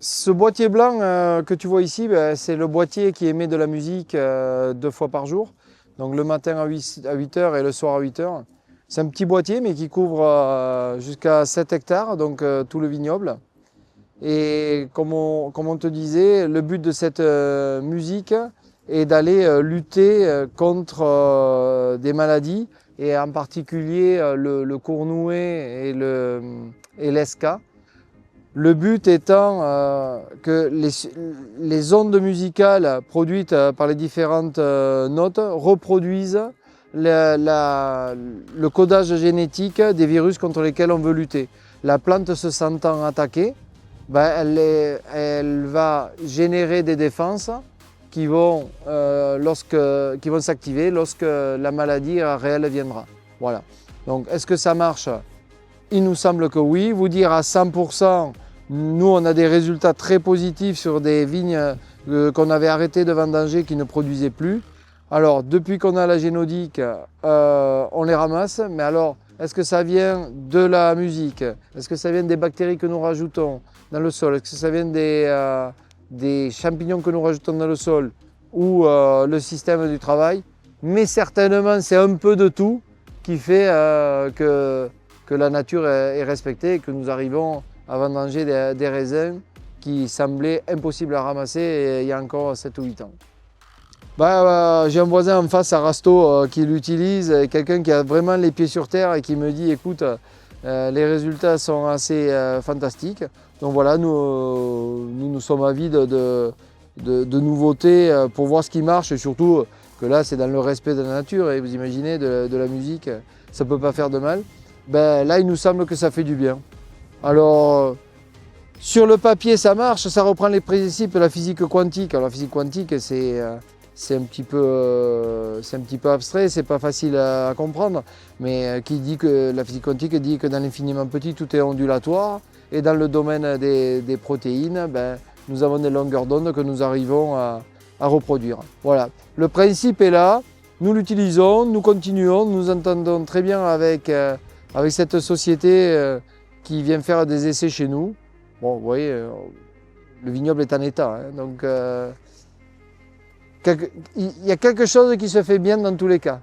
Ce boîtier blanc que tu vois ici, c'est le boîtier qui émet de la musique 2 fois par jour. Donc le matin à 8 heures et le soir à 8 heures. C'est un petit boîtier mais qui couvre jusqu'à 7 hectares, donc tout le vignoble. Et comme on te disait, le but de cette musique est d'aller lutter contre des maladies, et en particulier le cournouet et l'esca. Le but étant que les ondes musicales produites par les différentes notes reproduisent le codage génétique des virus contre lesquels on veut lutter. La plante se sentant attaquée, elle va générer des défenses qui vont s'activer lorsque la maladie réelle viendra. Voilà. Donc, est-ce que ça marche? Il nous semble que oui. Vous dire à 100%, nous on a des résultats très positifs sur des vignes qu'on avait arrêté de vendanger, qui ne produisaient plus. Alors, depuis qu'on a la génodique, on les ramasse, mais alors, est-ce que ça vient de la musique? Est-ce que ça vient des bactéries que nous rajoutons dans le sol? Est-ce que ça vient des champignons que nous rajoutons dans le sol, ou le système du travail? Mais certainement, c'est un peu de tout qui fait que la nature est respectée et que nous arrivons à vendanger des raisins qui semblaient impossibles à ramasser il y a encore 7 ou 8 ans. J'ai un voisin en face à Rasto qui l'utilise, quelqu'un qui a vraiment les pieds sur terre et qui me dit écoute, les résultats sont assez fantastiques. Donc voilà, nous sommes avides de nouveautés pour voir ce qui marche, et surtout que là c'est dans le respect de la nature, et vous imaginez de la musique, ça ne peut pas faire de mal. Là il nous semble que ça fait du bien. Alors sur le papier ça marche, ça reprend les principes de la physique quantique. Alors la physique quantique c'est un petit peu abstrait, c'est pas facile à comprendre, mais qui dit que la physique quantique dit que dans l'infiniment petit tout est ondulatoire, et dans le domaine des protéines, nous avons des longueurs d'onde que nous arrivons à reproduire. Voilà, le principe est là, nous l'utilisons, nous continuons, nous entendons très bien avec cette société qui vient faire des essais chez nous. Bon, vous voyez, le vignoble est en état, hein, donc il y a quelque chose qui se fait bien dans tous les cas.